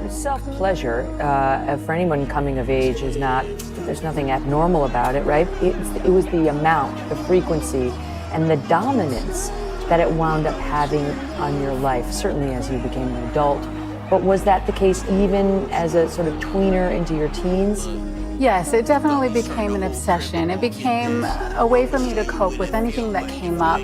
Self-pleasure, for anyone coming of age, is not, there's nothing abnormal about it, right? It was the amount, the frequency, and the dominance that it wound up having on your life, certainly as you became an adult. But was that the case even as a sort of tweener into your teens? Yes, it definitely became an obsession. It became a way for me to cope with anything that came up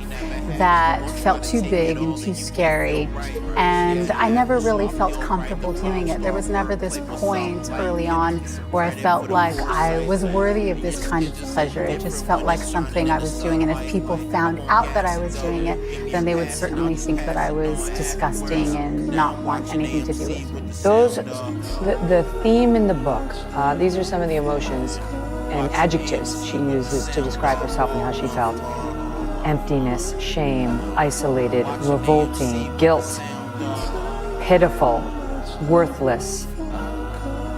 that felt too big and too scary. And I never really felt comfortable doing it. There was never this point early on where I felt like I was worthy of this kind of pleasure. It just felt like something I was doing, and if people found out that I was doing it, then they would certainly think that I was disgusting and not want anything to do with me. The theme in the book, these are some of the emotions and adjectives she uses to describe herself and how she felt. Emptiness, shame, isolated, revolting, guilt, pitiful, worthless.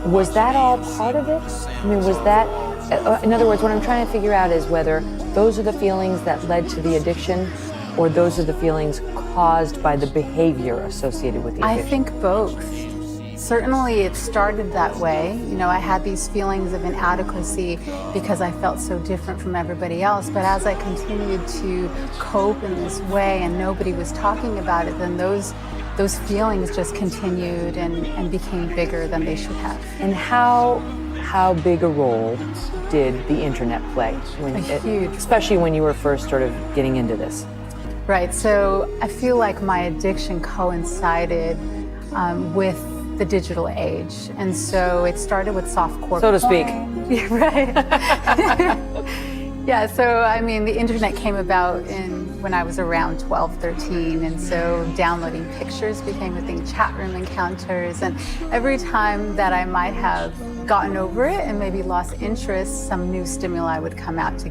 Was that all part of it? I mean, was that, in other words, what I'm trying to figure out is whether those are the feelings that led to the addiction, or those are the feelings caused by the behavior associated with the addiction. I think both. Certainly it started that way. You know, I had these feelings of inadequacy because I felt so different from everybody else. But as I continued to cope in this way and nobody was talking about it, then those feelings just continued and became bigger than they should have. And how big a role did the internet play? Huge. Especially when you were first sort of getting into this. Right, so I feel like my addiction coincided with the digital age. And so it started with softcore. So to speak. Yeah, right. Yeah, so I mean, the internet came about when I was around 12, 13, and so downloading pictures became a thing, chat room encounters, and every time that I might have gotten over it and maybe lost interest, some new stimuli would come out to